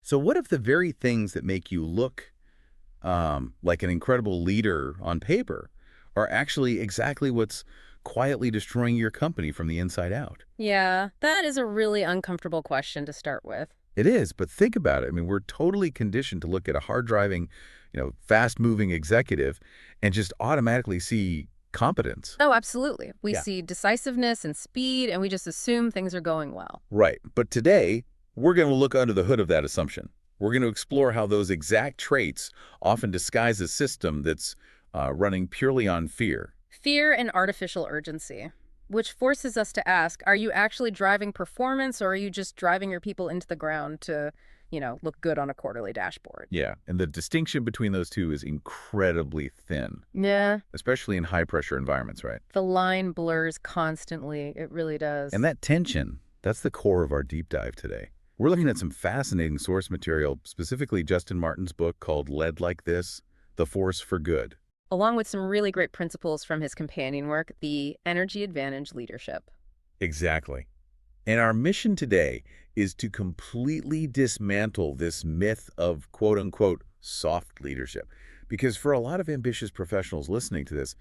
So what if the very things that make you look like an incredible leader on paper are actually exactly what's quietly destroying your company from the inside out? Yeah, that is a really uncomfortable question to start with. It is, but think about it. I mean, we're totally conditioned to look at a hard-driving, fast-moving executive and just automatically see competence. Oh, absolutely. We Yeah. see decisiveness and speed, and we just assume things are going well. Right. But today, we're going to look under the hood of that assumption. We're going to explore how those exact traits often disguise a system that's running purely on fear. Fear and artificial urgency, which forces us to ask, are you actually driving performance or are you just driving your people into the ground to, look good on a quarterly dashboard? Yeah. And the distinction between those two is incredibly thin, Yeah, especially in high-pressure environments, right? the line blurs constantly. It really does. And that tension, that's the core of our deep dive today. We're looking at some fascinating source material, specifically Justin Martin's book called Led Like This: The Force for Good. Along with some really great principles from his companion work, the Energy Advantage Leadership. Exactly. And our mission today is to completely dismantle this myth of quote-unquote soft leadership. Because for a lot of ambitious professionals listening to this,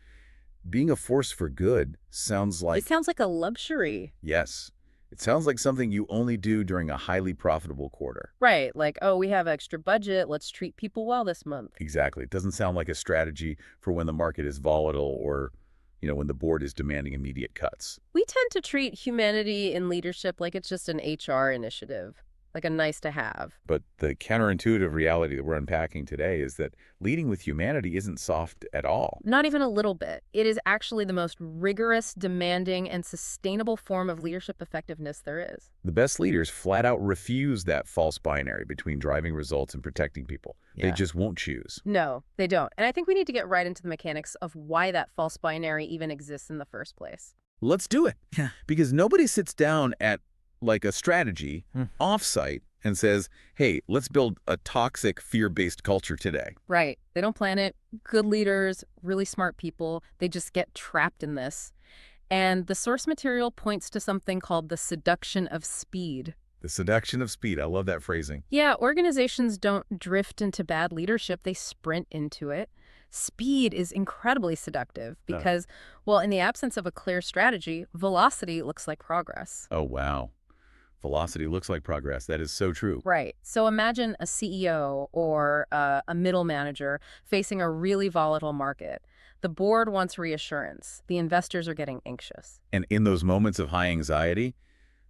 being a force for good sounds It like, sounds like a luxury. yes, it sounds like something you only do during a highly profitable quarter. Right, like, oh, we have extra budget, let's treat people well this month. Exactly. It doesn't sound like a strategy for when the market is volatile or, when the board is demanding immediate cuts. We tend to treat humanity in leadership like it's just an HR initiative, like a nice to have. But the counterintuitive reality that we're unpacking today is that leading with humanity isn't soft at all. Not even a little bit. It is actually the most rigorous, demanding, and sustainable form of leadership effectiveness there is. The best leaders flat out refuse that false binary between driving results and protecting people. They Yeah. just won't choose. No, they don't. And I think we need to get right into the mechanics of why that false binary even exists in the first place. Let's do it. Yeah. Because nobody sits down at like a strategy offsite and says, hey, let's build a toxic fear-based culture today. Right. They don't plan it. Good leaders, really smart people, they just get trapped in this. And the source material points to something called the seduction of speed. The seduction of speed. I love that phrasing. Yeah, organizations don't drift into bad leadership, they sprint into it. Speed is incredibly seductive because, well, in the absence of a clear strategy, velocity looks like progress. Oh, wow. Velocity looks like progress. That is so true. Right. So imagine a CEO or a middle manager facing a really volatile market. The board wants reassurance. The investors are getting anxious. And in those moments of high anxiety,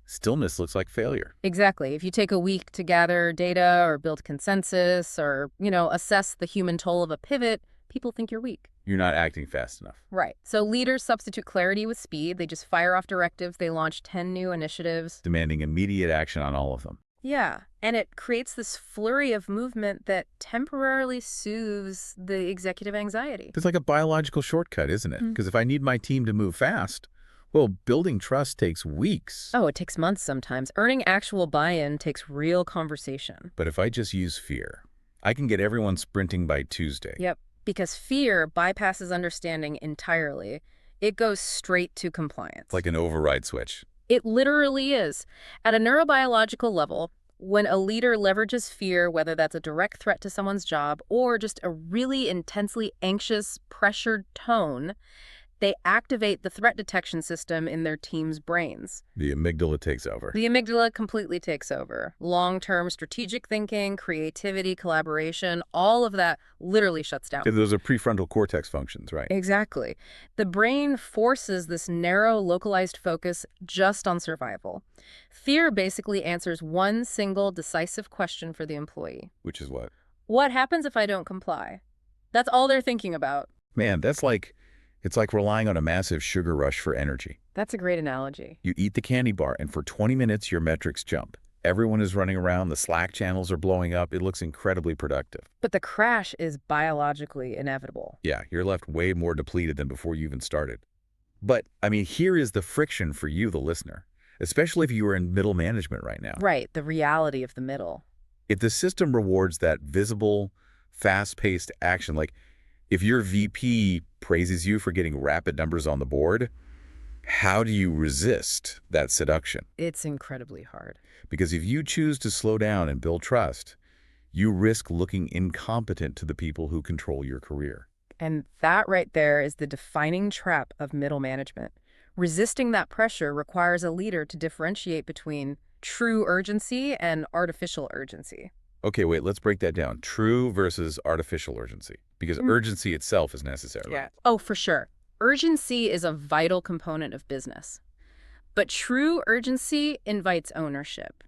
stillness looks like failure. Exactly. If you take a week to gather data or build consensus or, assess the human toll of a pivot, people think you're weak. You're not acting fast enough. Right. So leaders substitute clarity with speed. They just fire off directives. They launch 10 new initiatives. Demanding immediate action on all of them. Yeah. And it creates this flurry of movement that temporarily soothes the executive anxiety. It's like a biological shortcut, isn't it? Because if I need my team to move fast, well, building trust takes weeks. Oh, it takes months sometimes. Earning actual buy-in takes real conversation. But if I just use fear, I can get everyone sprinting by Tuesday. Yep. Because fear bypasses understanding entirely. It goes straight to compliance. Like an override switch. It literally is. At a neurobiological level, when a leader leverages fear, whether that's a direct threat to someone's job or just a really intensely anxious, pressured tone, they activate the threat detection system in their team's brains. The amygdala takes over. The amygdala completely takes over. Long-term strategic thinking, creativity, collaboration, all of that literally shuts down. Those are prefrontal cortex functions, right? Exactly. The brain forces this narrow, localized focus just on survival. Fear basically answers one single decisive question for the employee. Which is what? What happens if I don't comply? That's all they're thinking about. Man, it's like relying on a massive sugar rush for energy. That's a great analogy. You eat the candy bar, and for 20 minutes, your metrics jump. Everyone is running around, the Slack channels are blowing up, it looks incredibly productive. But the crash is biologically inevitable. Yeah, you're left way more depleted than before you even started. But, here is the friction for you, the listener, especially if you are in middle management right now. Right, the reality of the middle. If the system rewards that visible, fast-paced action, like if your VP praises you for getting rapid numbers on the board, how do you resist that seduction? It's incredibly hard. Because if you choose to slow down and build trust, You risk looking incompetent to the people who control your career. And that right there is the defining trap of middle management. Resisting that pressure requires a leader to differentiate between true urgency and artificial urgency. Okay, wait, let's break that down. True versus artificial urgency. Because urgency itself is necessary. Yeah. Oh, for sure. Urgency is a vital component of business. But true urgency invites ownership.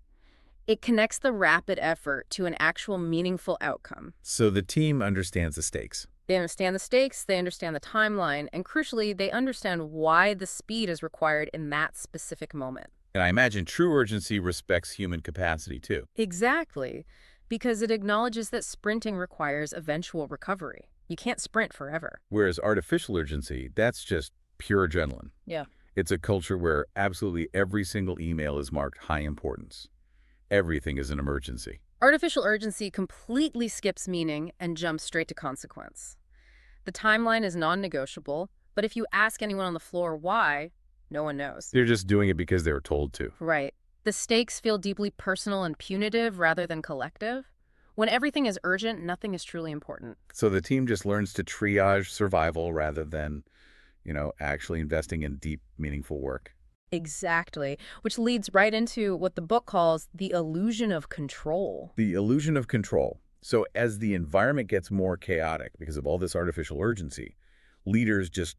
It connects the rapid effort to an actual meaningful outcome. So the team understands the stakes. They understand the stakes, they understand the timeline, and crucially, they understand why the speed is required in that specific moment. And I imagine true urgency respects human capacity, too. Exactly, because it acknowledges that sprinting requires eventual recovery. You can't sprint forever. Whereas artificial urgency, that's just pure adrenaline. Yeah. It's a culture where absolutely every single email is marked high importance. Everything is an emergency. Artificial urgency completely skips meaning and jumps straight to consequence. The timeline is non-negotiable, but if you ask anyone on the floor why, no one knows. They're just doing it because they were told to. Right. The stakes feel deeply personal and punitive rather than collective. When everything is urgent, nothing is truly important. So the team just learns to triage survival rather than, actually investing in deep, meaningful work. Exactly, which leads right into what the book calls the illusion of control. The illusion of control. So as the environment gets more chaotic because of all this artificial urgency, leaders just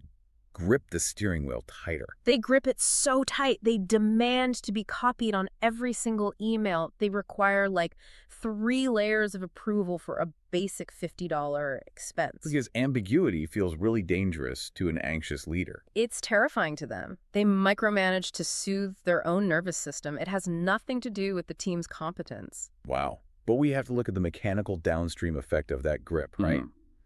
grip the steering wheel tighter. They grip it so tight, they demand to be copied on every single email. They require like 3 layers of approval for a basic $50 expense. Because ambiguity feels really dangerous to an anxious leader. It's terrifying to them. They micromanage to soothe their own nervous system. It has nothing to do with the team's competence. Wow. But we have to look at the mechanical downstream effect of that grip, right?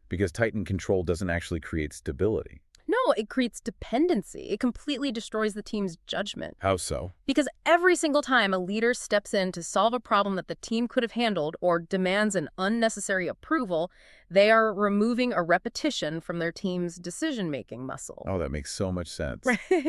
Because tightened control doesn't actually create stability. No, it creates dependency. It completely destroys the team's judgment. How so? Because every single time a leader steps in to solve a problem that the team could have handled or demands an unnecessary approval, they are removing a repetition from their team's decision-making muscle. Oh, that makes so much sense.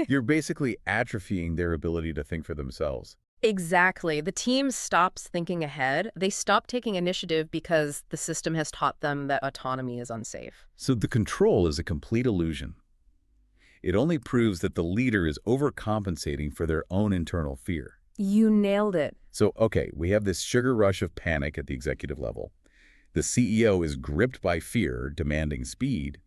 You're basically atrophying their ability to think for themselves. Exactly. The team stops thinking ahead. They stop taking initiative because the system has taught them that autonomy is unsafe. So the control is a complete illusion. It only proves that the leader is overcompensating for their own internal fear. You nailed it. So, okay, we have this sugar rush of panic at the executive level. The CEO is gripped by fear, demanding speed.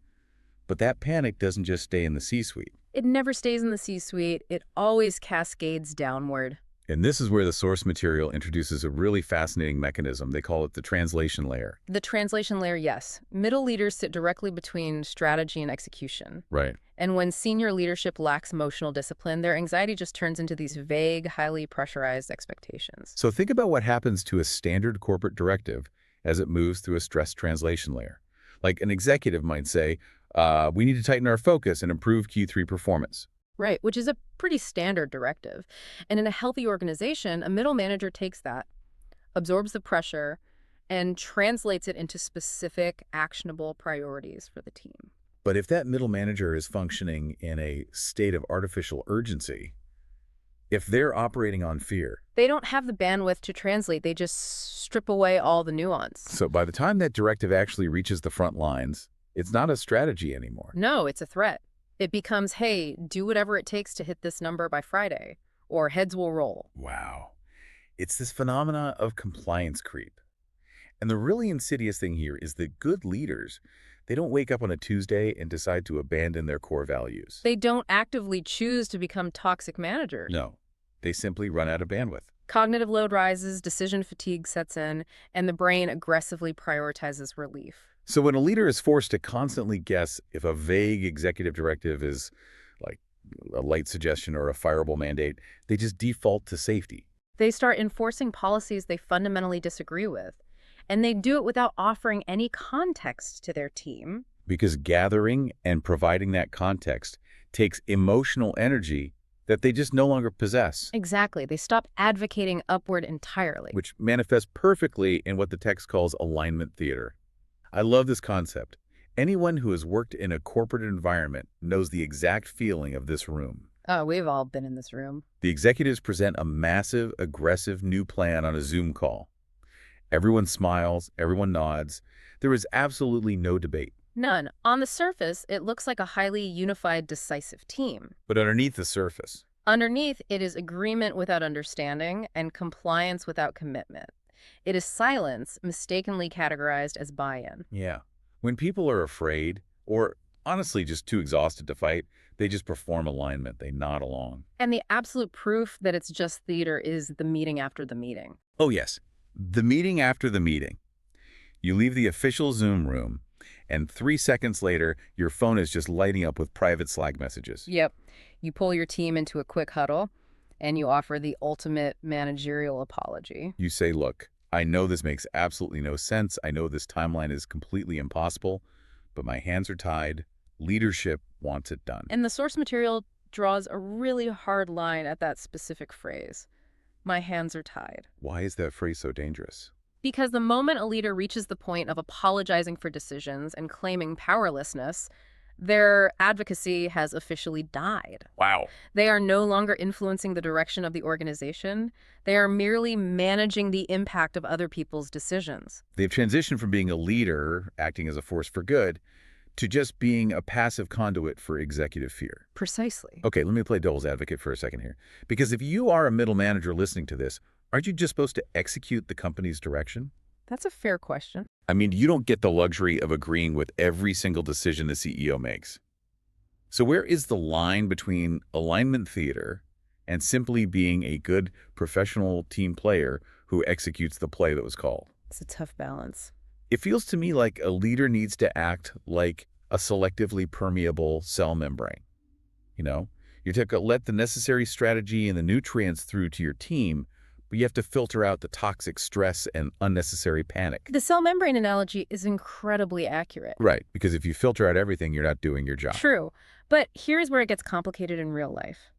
But that panic doesn't just stay in the C-suite. It never stays in the C-suite. It always cascades downward. And this is where the source material introduces a really fascinating mechanism. They call it the translation layer. The translation layer, yes. Middle leaders sit directly between strategy and execution. Right. And when senior leadership lacks emotional discipline, their anxiety just turns into these vague, highly pressurized expectations. So think about what happens to a standard corporate directive as it moves through a stress translation layer. Like an executive might say, we need to tighten our focus and improve Q3 performance. Right, which is a pretty standard directive. And in a healthy organization, a middle manager takes that, absorbs the pressure, and translates it into specific, actionable priorities for the team. But if that middle manager is functioning in a state of artificial urgency, if they're operating on fear, they don't have the bandwidth to translate. They just strip away all the nuance. So by the time that directive actually reaches the front lines, it's not a strategy anymore. No, it's a threat. It becomes, hey, do whatever it takes to hit this number by Friday, or heads will roll. Wow. It's this phenomena of compliance creep. And the really insidious thing here is that good leaders, they don't wake up on a Tuesday and decide to abandon their core values. They don't actively choose to become toxic managers. No, they simply run out of bandwidth. Cognitive load rises, decision fatigue sets in, and the brain aggressively prioritizes relief. So when a leader is forced to constantly guess if a vague executive directive is like a light suggestion or a fireable mandate, they just default to safety. They start enforcing policies they fundamentally disagree with, and they do it without offering any context to their team. Because gathering and providing that context takes emotional energy that they just no longer possess. Exactly. They stop advocating upward entirely. Which manifests perfectly in what the text calls alignment theater. I love this concept. Anyone who has worked in a corporate environment knows the exact feeling of this room. Oh, we've all been in this room. The executives present a massive, aggressive new plan on a Zoom call. Everyone smiles, everyone nods. There is absolutely no debate. None. On the surface, it looks like a highly unified, decisive team. But underneath the surface, Underneath, it is agreement without understanding and compliance without commitment. It is silence mistakenly categorized as buy-in. yeah. When people are afraid, or honestly just too exhausted to fight, they just perform alignment. They nod along. And the absolute proof that it's just theater is the meeting after the meeting. Oh, yes. The meeting after the meeting. You leave the official Zoom room, and 3 seconds later, your phone is just lighting up with private Slack messages. Yep. You pull your team into a quick huddle, and you offer the ultimate managerial apology. You say, look, I know this makes absolutely no sense. I know this timeline is completely impossible, but my hands are tied. Leadership wants it done. And the source material draws a really hard line at that specific phrase. My hands are tied. Why is that phrase so dangerous? Because the moment a leader reaches the point of apologizing for decisions and claiming powerlessness, their advocacy has officially died. Wow. They are no longer influencing the direction of the organization. They are merely managing the impact of other people's decisions. They've transitioned from being a leader, acting as a force for good, to just being a passive conduit for executive fear. Precisely. Okay, let me play devil's advocate for a second here. Because if you are a middle manager listening to this, aren't you just supposed to execute the company's direction? That's a fair question. I mean, you don't get the luxury of agreeing with every single decision the CEO makes. So where is the line between alignment theater and simply being a good professional team player who executes the play that was called? It's a tough balance. It feels to me like a leader needs to act like a selectively permeable cell membrane. You know, you let the necessary strategy and the nutrients through to your team, but you have to filter out the toxic stress and unnecessary panic. The cell membrane analogy is incredibly accurate. Right, because if you filter out everything, you're not doing your job. True. But here's where it gets complicated in real life.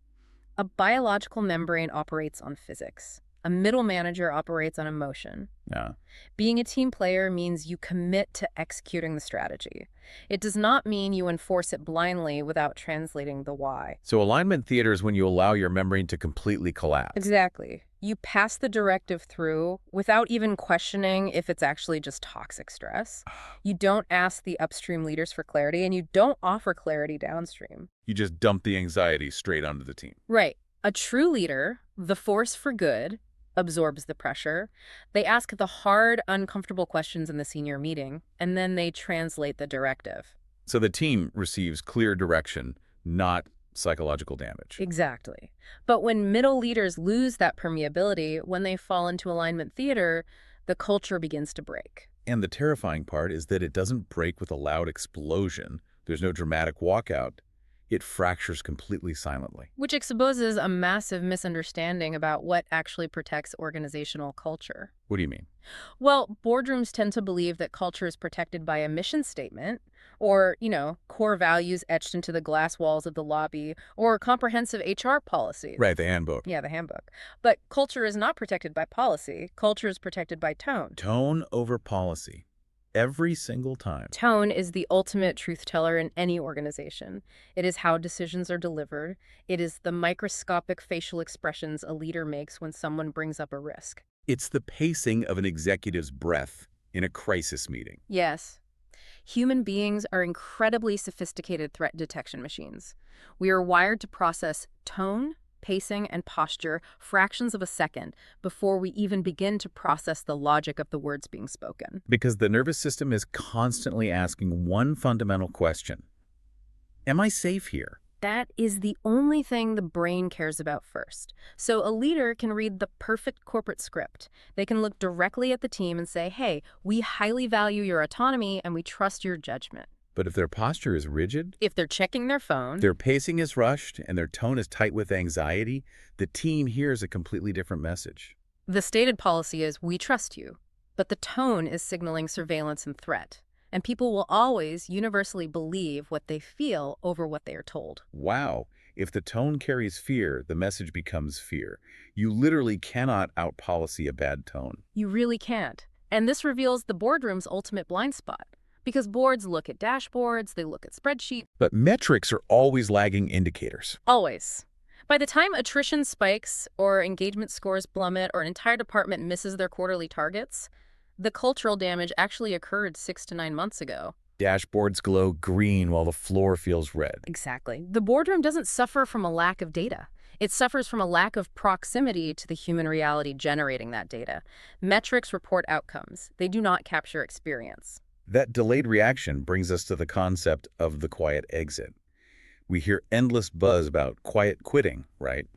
A biological membrane operates on physics. A middle manager operates on emotion. Yeah. Being a team player means you commit to executing the strategy. It does not mean you enforce it blindly without translating the why. So alignment theater is when you allow your membrane to completely collapse. Exactly. You pass the directive through without even questioning if it's actually just toxic stress. You don't ask the upstream leaders for clarity, and you don't offer clarity downstream. You just dump the anxiety straight onto the team. Right. A true leader, the force for good, absorbs the pressure. They ask the hard, uncomfortable questions in the senior meeting, and then they translate the directive. So the team receives clear direction, not psychological damage. Exactly. But when middle leaders lose that permeability, when they fall into alignment theater, the culture begins to break. And the terrifying part is that it doesn't break with a loud explosion. There's no dramatic walkout. It fractures completely silently. Which exposes a massive misunderstanding about what actually protects organizational culture. What do you mean? Well, boardrooms tend to believe that culture is protected by a mission statement or, core values etched into the glass walls of the lobby or comprehensive HR policies. Right, the handbook. Yeah, the handbook. But culture is not protected by policy. Culture is protected by tone. Tone over policy. Every single time. Tone is the ultimate truth teller in any organization. It is how decisions are delivered. It is the microscopic facial expressions a leader makes when someone brings up a risk. It's the pacing of an executive's breath in a crisis meeting. Yes. Human beings are incredibly sophisticated threat detection machines. We are wired to process tone, pacing, and posture fractions of a second before we even begin to process the logic of the words being spoken. Because the nervous system is constantly asking one fundamental question. Am I safe here? That is the only thing the brain cares about first. So a leader can read the perfect corporate script. They can look directly at the team and say, hey, we highly value your autonomy and we trust your judgment. But if their posture is rigid, If they're checking their phone, their pacing is rushed, and their tone is tight with anxiety, the team hears a completely different message. the stated policy is, we trust you. But the tone is signaling surveillance and threat. And people will always universally believe what they feel over what they are told. Wow. If the tone carries fear, the message becomes fear. You literally cannot out-policy a bad tone. You really can't. And this reveals the boardroom's ultimate blind spot. Because boards look at dashboards, they look at spreadsheets. But metrics are always lagging indicators. Always. By the time attrition spikes, or engagement scores plummet, or an entire department misses their quarterly targets, The cultural damage actually occurred 6 to 9 months ago. Dashboards glow green while the floor feels red. Exactly. The boardroom doesn't suffer from a lack of data. It suffers from a lack of proximity to the human reality generating that data. Metrics report outcomes. They do not capture experience. That delayed reaction brings us to the concept of the quiet exit. We hear endless buzz about quiet quitting, right?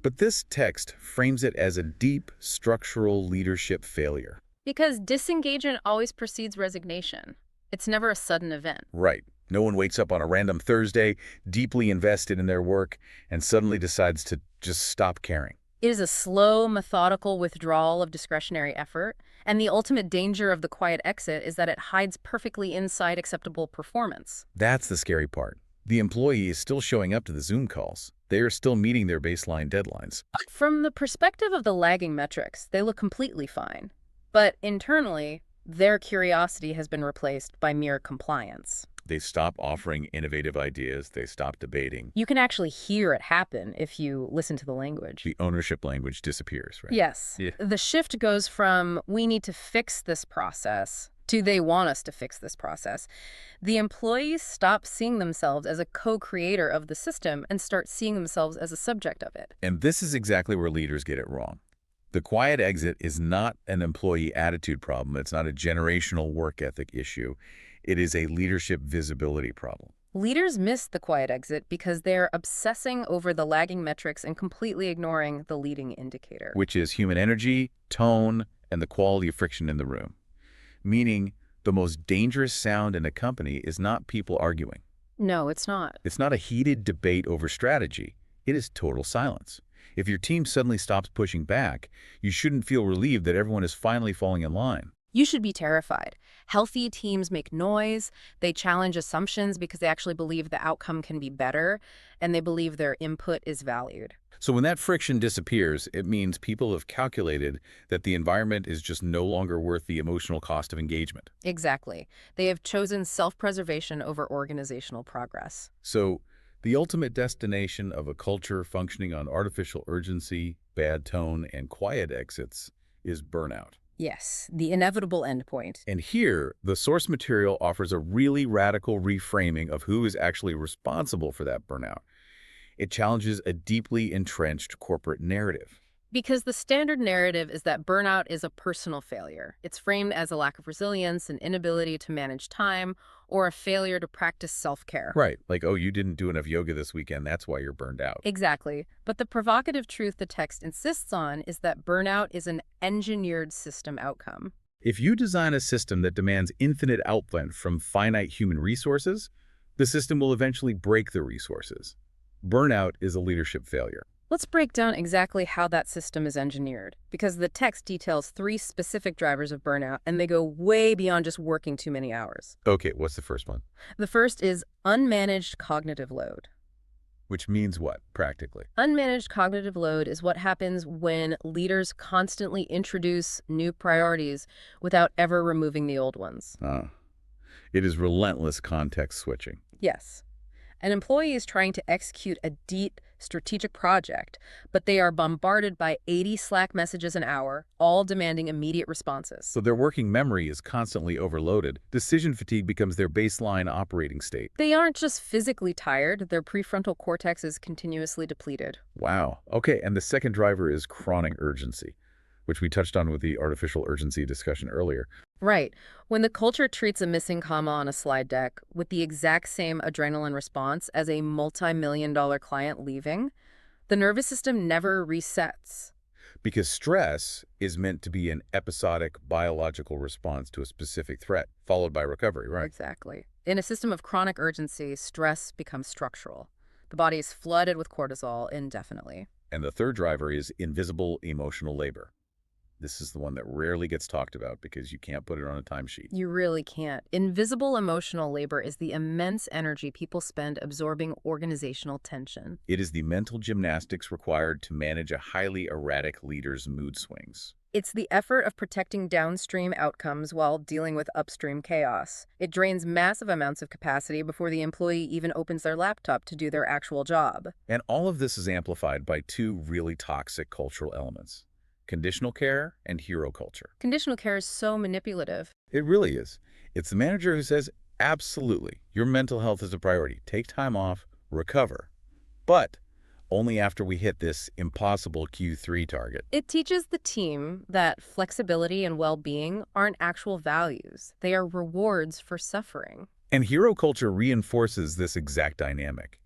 But this text frames it as a deep structural leadership failure. Because disengagement always precedes resignation. It's never a sudden event. Right. No one wakes up on a random Thursday, deeply invested in their work, and suddenly decides to just stop caring. It is a slow, methodical withdrawal of discretionary effort, and the ultimate danger of the quiet exit is that it hides perfectly inside acceptable performance. That's the scary part. The employee is still showing up to the Zoom calls. They are still meeting their baseline deadlines. From the perspective of the lagging metrics, they look completely fine. But internally, their curiosity has been replaced by mere compliance. They stop offering innovative ideas. They stop debating. You can actually hear it happen if you listen to the language. The ownership language disappears, right? Yes. Yeah. The shift goes from we need to fix this process to they want us to fix this process. The employees stop seeing themselves as a co-creator of the system and start seeing themselves as a subject of it. And this is exactly where leaders get it wrong. The quiet exit is not an employee attitude problem. It's not a generational work ethic issue. It is a leadership visibility problem. Leaders miss the quiet exit because they're obsessing over the lagging metrics and completely ignoring the leading indicator. Which is human energy, tone, and the quality of friction in the room. Meaning, the most dangerous sound in a company is not people arguing. No, it's not. It's not a heated debate over strategy. It is total silence. If your team suddenly stops pushing back, you shouldn't feel relieved that everyone is finally falling in line. You should be terrified. Healthy teams make noise, they challenge assumptions because they actually believe the outcome can be better, and they believe their input is valued. So when that friction disappears, it means people have calculated that the environment is just no longer worth the emotional cost of engagement. Exactly. They have chosen self-preservation over organizational progress. So the ultimate destination of a culture functioning on artificial urgency, bad tone, and quiet exits is burnout. Yes, the inevitable endpoint. And here, the source material offers a really radical reframing of who is actually responsible for that burnout. It challenges a deeply entrenched corporate narrative. Because the standard narrative is that burnout is a personal failure. It's framed as a lack of resilience, an inability to manage time, or a failure to practice self-care. Right, like, oh, you didn't do enough yoga this weekend, that's why you're burned out. Exactly. But the provocative truth the text insists on is that burnout is an engineered system outcome. If you design a system that demands infinite output from finite human resources, the system will eventually break the resources. Burnout is a leadership failure. Let's break down exactly how that system is engineered, because the text details 3 specific drivers of burnout, and they go way beyond just working too many hours. Okay, what's the first one? The first is unmanaged cognitive load. Which means what, practically? Unmanaged cognitive load is what happens when leaders constantly introduce new priorities without ever removing the old ones. It is relentless context switching. Yes. An employee is trying to execute a deep strategic project, but they are bombarded by 80 Slack messages an hour, all demanding immediate responses. So their working memory is constantly overloaded. Decision fatigue becomes their baseline operating state. They aren't just physically tired, their prefrontal cortex is continuously depleted. Wow. Okay, and the second driver is chronic urgency, which we touched on with the artificial urgency discussion earlier. Right. When the culture treats a missing comma on a slide deck with the exact same adrenaline response as a multi-million-dollar client leaving, the nervous system never resets. Because stress is meant to be an episodic biological response to a specific threat, followed by recovery, right? Exactly. In a system of chronic urgency, stress becomes structural. The body is flooded with cortisol indefinitely. And the third driver is invisible emotional labor. This is the one that rarely gets talked about because you can't put it on a timesheet. You really can't. Invisible emotional labor is the immense energy people spend absorbing organizational tension. It is the mental gymnastics required to manage a highly erratic leader's mood swings. It's the effort of protecting downstream outcomes while dealing with upstream chaos. It drains massive amounts of capacity before the employee even opens their laptop to do their actual job. And all of this is amplified by 2 really toxic cultural elements: conditional care and hero culture. Conditional care is so manipulative. It really is. It's the manager who says, absolutely, your mental health is a priority. Take time off, recover. But only after we hit this impossible Q3 target. It teaches the team that flexibility and well-being aren't actual values. They are rewards for suffering. And hero culture reinforces this exact dynamic.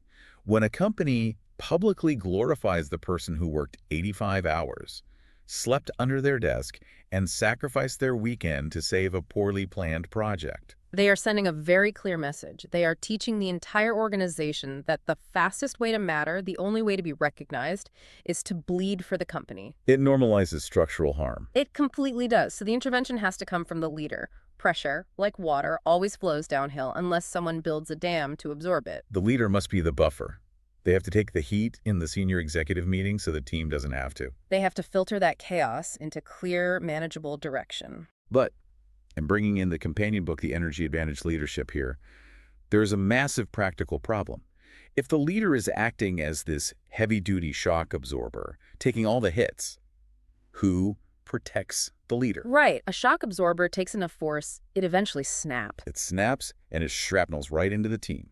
When a company publicly glorifies the person who worked 85 hours, slept under their desk, and sacrificed their weekend to save a poorly planned project. They are sending a very clear message. They are teaching the entire organization that the fastest way to matter, the only way to be recognized, is to bleed for the company. It normalizes structural harm. It completely does. So the intervention has to come from the leader. Pressure, like water, always flows downhill unless someone builds a dam to absorb it. The leader must be the buffer. They have to take the heat in the senior executive meeting so the team doesn't have to. They have to filter that chaos into clear, manageable direction. But, and bringing in the companion book, The Energy Advantage Leadership here, there is a massive practical problem. If the leader is acting as this heavy-duty shock absorber, taking all the hits, who protects the leader? Right. A shock absorber takes enough force, it eventually snaps. It snaps and it shrapnels right into the team.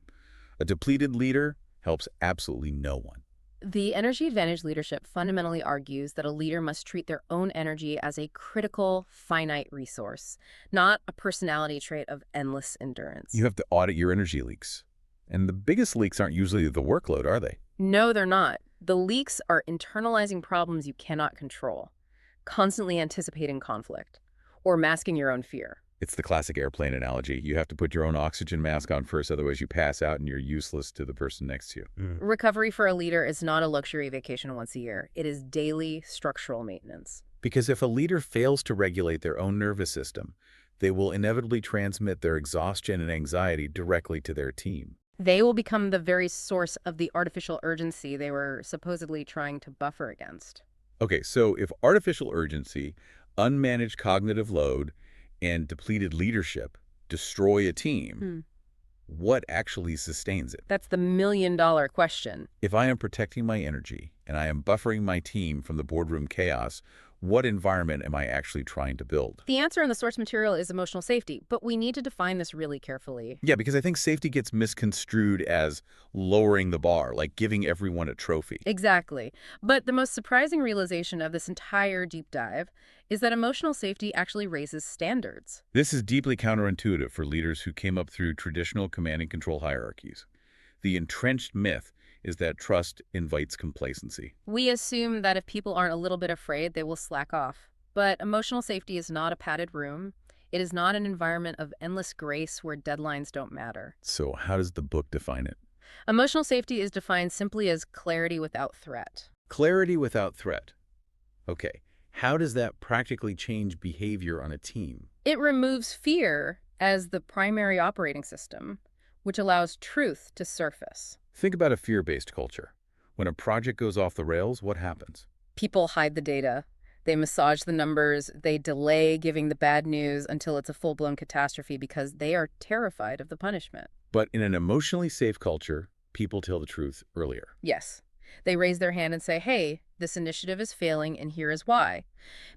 A depleted leader helps absolutely no one. The energy advantage leadership fundamentally argues that a leader must treat their own energy as a critical, finite resource, not a personality trait of endless endurance. You have to audit your energy leaks. And the biggest leaks aren't usually the workload, are they? No, they're not. The leaks are internalizing problems you cannot control, constantly anticipating conflict, or masking your own fear. It's the classic airplane analogy. You have to put your own oxygen mask on first, otherwise you pass out and you're useless to the person next to you. Recovery for a leader is not a luxury vacation once a year. It is daily structural maintenance. Because if a leader fails to regulate their own nervous system, they will inevitably transmit their exhaustion and anxiety directly to their team. They will become the very source of the artificial urgency they were supposedly trying to buffer against. Okay, so if artificial urgency, unmanaged cognitive load, and depleted leadership destroy a team, what actually sustains it? That's the million-dollar question. If I am protecting my energy and I am buffering my team from the boardroom chaos, what environment am I actually trying to build? The answer in the source material is emotional safety, but we need to define this really carefully. Yeah, because I think safety gets misconstrued as lowering the bar, like giving everyone a trophy. Exactly. But the most surprising realization of this entire deep dive is that emotional safety actually raises standards. This is deeply counterintuitive for leaders who came up through traditional command and control hierarchies. The entrenched myth is that trust invites complacency. We assume that if people aren't a little bit afraid, they will slack off. But emotional safety is not a padded room. It is not an environment of endless grace where deadlines don't matter. So how does the book define it? Emotional safety is defined simply as clarity without threat. Clarity without threat. Okay, how does that practically change behavior on a team? It removes fear as the primary operating system, which allows truth to surface. Think about a fear-based culture. When a project goes off the rails, what happens? People hide the data. They massage the numbers. They delay giving the bad news until it's a full-blown catastrophe because they are terrified of the punishment. But in an emotionally safe culture, people tell the truth earlier. Yes. They raise their hand and say, hey, this initiative is failing and here is why.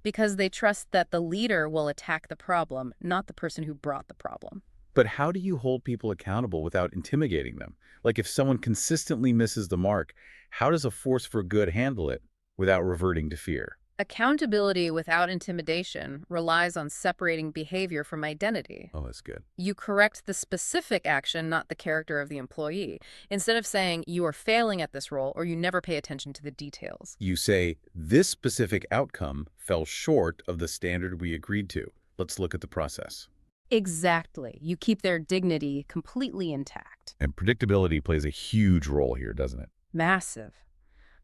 Because they trust that the leader will attack the problem, not the person who brought the problem. But how do you hold people accountable without intimidating them? Like if someone consistently misses the mark, how does a force for good handle it without reverting to fear? Accountability without intimidation relies on separating behavior from identity. Oh, that's good. You correct the specific action, not the character of the employee. Instead of saying, you are failing at this role, or you never pay attention to the details. You say, this specific outcome fell short of the standard we agreed to. Let's look at the process. Exactly. You keep their dignity completely intact. And predictability plays a huge role here, doesn't it? Massive.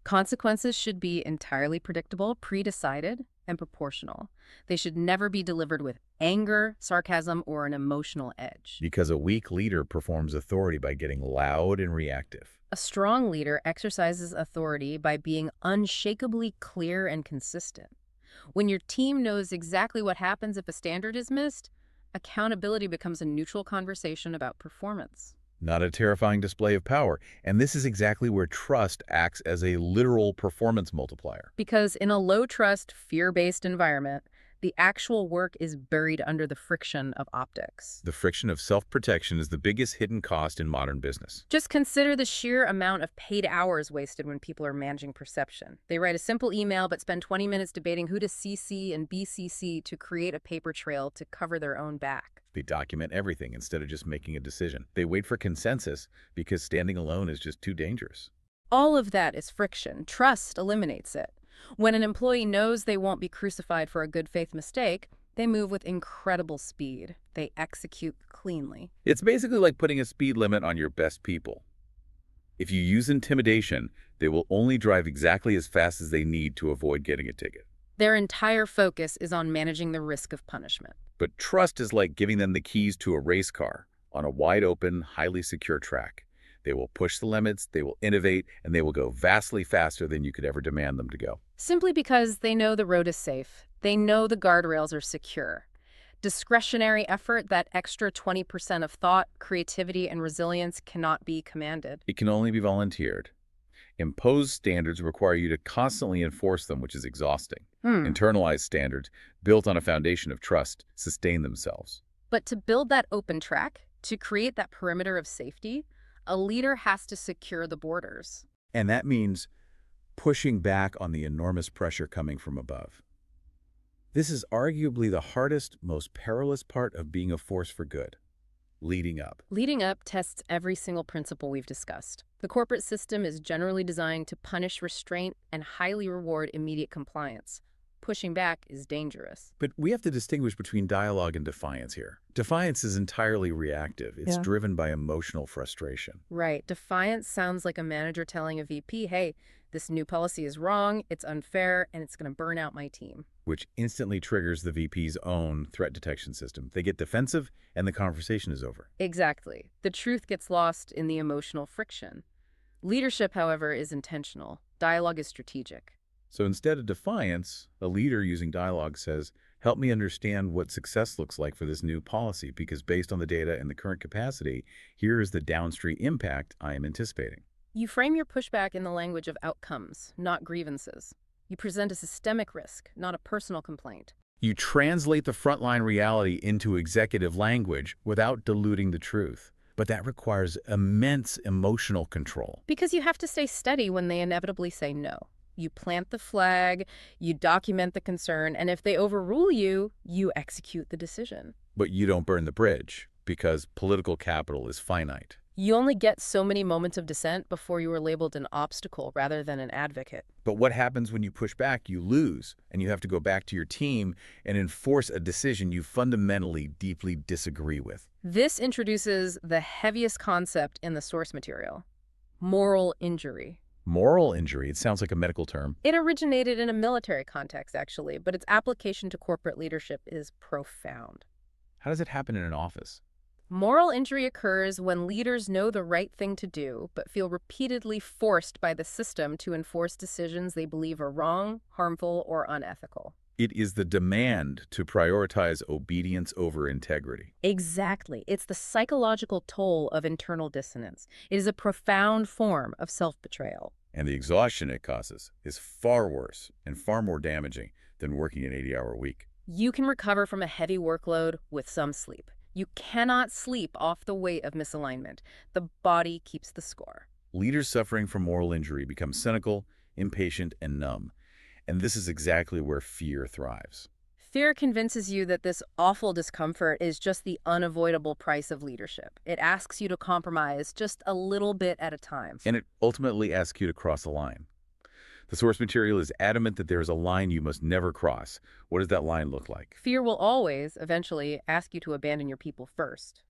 Consequences should be entirely predictable, pre-decided, and proportional. They should never be delivered with anger, sarcasm, or an emotional edge. Because a weak leader performs authority by getting loud and reactive. A strong leader exercises authority by being unshakably clear and consistent. When your team knows exactly what happens if a standard is missed, accountability becomes a neutral conversation about performance. not a terrifying display of power. And this is exactly where trust acts as a literal performance multiplier. Because in a low-trust, fear-based environment, the actual work is buried under the friction of optics. The friction of self-protection is the biggest hidden cost in modern business. Just consider the sheer amount of paid hours wasted when people are managing perception. They write a simple email but spend 20 minutes debating who to CC and BCC to create a paper trail to cover their own back. They document everything instead of just making a decision. They wait for consensus because standing alone is just too dangerous. All of that is friction. Trust eliminates it. When an employee knows they won't be crucified for a good faith mistake, they move with incredible speed. They execute cleanly. It's basically like putting a speed limit on your best people. If you use intimidation, they will only drive exactly as fast as they need to avoid getting a ticket. Their entire focus is on managing the risk of punishment. But trust is like giving them the keys to a race car on a wide-open, highly secure track. They will push the limits, they will innovate, and they will go vastly faster than you could ever demand them to go. Simply because they know the road is safe. They know the guardrails are secure. Discretionary effort, that extra 20% of thought, creativity, and resilience cannot be commanded. It can only be volunteered. Imposed standards require you to constantly enforce them, which is exhausting. Internalized standards, built on a foundation of trust, sustain themselves. But to build that open track, to create that perimeter of safety, a leader has to secure the borders. And that means pushing back on the enormous pressure coming from above. This is arguably the hardest, most perilous part of being a force for good. Leading up. Leading up tests every single principle we've discussed. The corporate system is generally designed to punish restraint and highly reward immediate compliance. Pushing back is dangerous. But we have to distinguish between dialogue and defiance here. Defiance is entirely reactive. It's driven by emotional frustration. Right. Defiance sounds like a manager telling a VP, hey, this new policy is wrong, it's unfair, and it's going to burn out my team. Which instantly triggers the VP's own threat detection system. They get defensive, and the conversation is over. Exactly. The truth gets lost in the emotional friction. Leadership, however, is intentional. Dialogue is strategic. So instead of defiance, a leader using dialogue says, help me understand what success looks like for this new policy, because based on the data and the current capacity, here is the downstream impact I am anticipating. You frame your pushback in the language of outcomes, not grievances. You present a systemic risk, not a personal complaint. You translate the frontline reality into executive language without diluting the truth. But that requires immense emotional control. Because you have to stay steady when they inevitably say no. You plant the flag, you document the concern, and if they overrule you, you execute the decision. But you don't burn the bridge, because political capital is finite. You only get so many moments of dissent before you are labeled an obstacle rather than an advocate. But what happens when you push back? You lose, and you have to go back to your team and enforce a decision you fundamentally, deeply disagree with. This introduces the heaviest concept in the source material: moral injury. Moral injury, it sounds like a medical term. It originated in a military context, actually, but its application to corporate leadership is profound. How does it happen in an office? Moral injury occurs when leaders know the right thing to do, but feel repeatedly forced by the system to enforce decisions they believe are wrong, harmful, or unethical. It is the demand to prioritize obedience over integrity. Exactly. It's the psychological toll of internal dissonance. It is a profound form of self-betrayal. And the exhaustion it causes is far worse and far more damaging than working an 80-hour week. You can recover from a heavy workload with some sleep. You cannot sleep off the weight of misalignment. The body keeps the score. Leaders suffering from moral injury become cynical, impatient, and numb. And this is exactly where fear thrives. Fear convinces you that this awful discomfort is just the unavoidable price of leadership. It asks you to compromise just a little bit at a time. And it ultimately asks you to cross the line. The source material is adamant that there is a line you must never cross. What does that line look like? Fear will always, eventually, ask you to abandon your people first.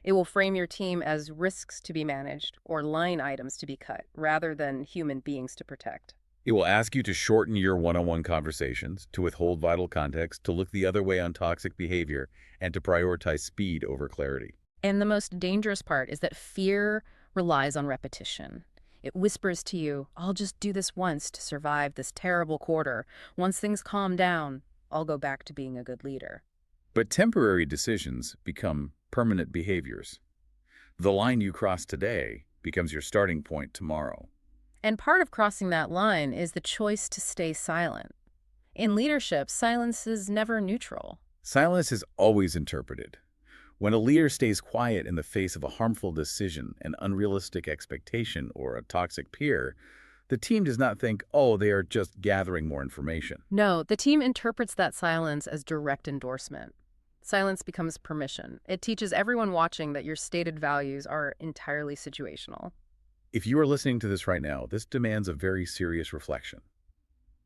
It will frame your team as risks to be managed or line items to be cut, rather than human beings to protect. It will ask you to shorten your one-on-one conversations, to withhold vital context, to look the other way on toxic behavior, and to prioritize speed over clarity. And the most dangerous part is that fear relies on repetition. It whispers to you, I'll just do this once to survive this terrible quarter. Once things calm down, I'll go back to being a good leader. But temporary decisions become permanent behaviors. The line you cross today becomes your starting point tomorrow. And part of crossing that line is the choice to stay silent. In leadership, silence is never neutral. Silence is always interpreted. When a leader stays quiet in the face of a harmful decision, an unrealistic expectation, or a toxic peer, the team does not think, oh, they are just gathering more information. No, the team interprets that silence as direct endorsement. Silence becomes permission. It teaches everyone watching that your stated values are entirely situational. If you are listening to this right now, this demands a very serious reflection.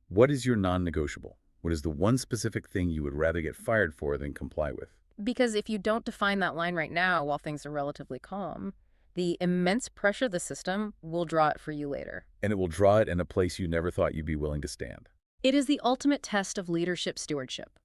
What is your non-negotiable? What is the one specific thing you would rather get fired for than comply with? Because if you don't define that line right now while things are relatively calm, the immense pressure of the system will draw it for you later. And it will draw it in a place you never thought you'd be willing to stand. It is the ultimate test of leadership stewardship.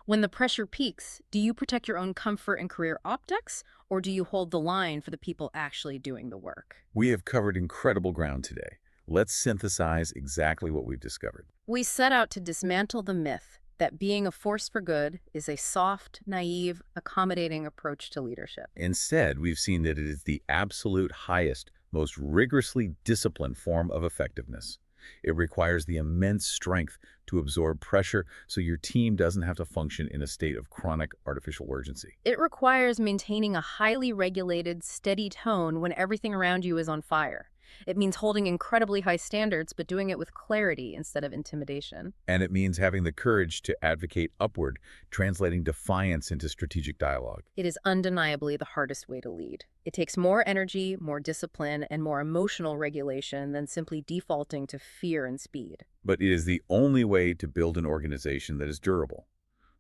When the pressure peaks, do you protect your own comfort and career optics, or do you hold the line for the people actually doing the work? We have covered incredible ground today. Let's synthesize exactly what we've discovered. We set out to dismantle the myth that being a force for good is a soft, naive, accommodating approach to leadership. Instead, we've seen that it is the absolute highest, most rigorously disciplined form of effectiveness. It requires the immense strength to absorb pressure so your team doesn't have to function in a state of chronic artificial urgency. It requires maintaining a highly regulated, steady tone when everything around you is on fire. It means holding incredibly high standards, but doing it with clarity instead of intimidation. And it means having the courage to advocate upward, translating defiance into strategic dialogue. It is undeniably the hardest way to lead. It takes more energy, more discipline, and more emotional regulation than simply defaulting to fear and speed. But it is the only way to build an organization that is durable.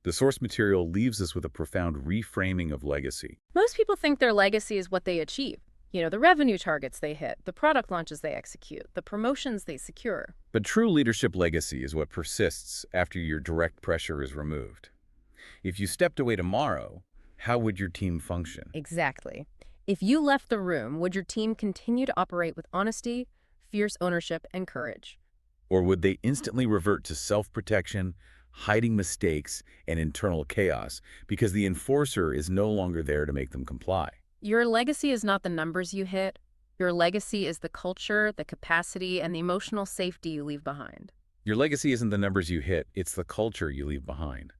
The source material leaves us with a profound reframing of legacy. Most people think their legacy is what they achieve. You know, the revenue targets they hit, the product launches they execute, the promotions they secure. But true leadership legacy is what persists after your direct pressure is removed. If you stepped away tomorrow, how would your team function? Exactly. If you left the room, would your team continue to operate with honesty, fierce ownership, and courage? Or would they instantly revert to self-protection, hiding mistakes, and internal chaos because the enforcer is no longer there to make them comply? Your legacy is not the numbers you hit. Your legacy is the culture, the capacity, and the emotional safety you leave behind. Your legacy isn't the numbers you hit, it's the culture you leave behind.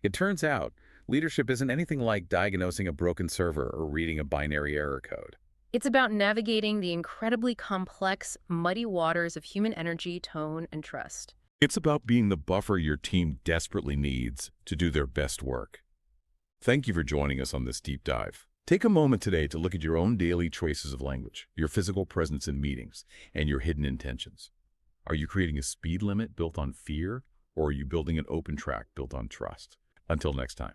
It turns out, leadership isn't anything like diagnosing a broken server or reading a binary error code. It's about navigating the incredibly complex, muddy waters of human energy, tone, and trust. It's about being the buffer your team desperately needs to do their best work. Thank you for joining us on this deep dive. Take a moment today to look at your own daily choices of language, your physical presence in meetings, and your hidden intentions. Are you creating a speed limit built on fear, or are you building an open track built on trust? Until next time.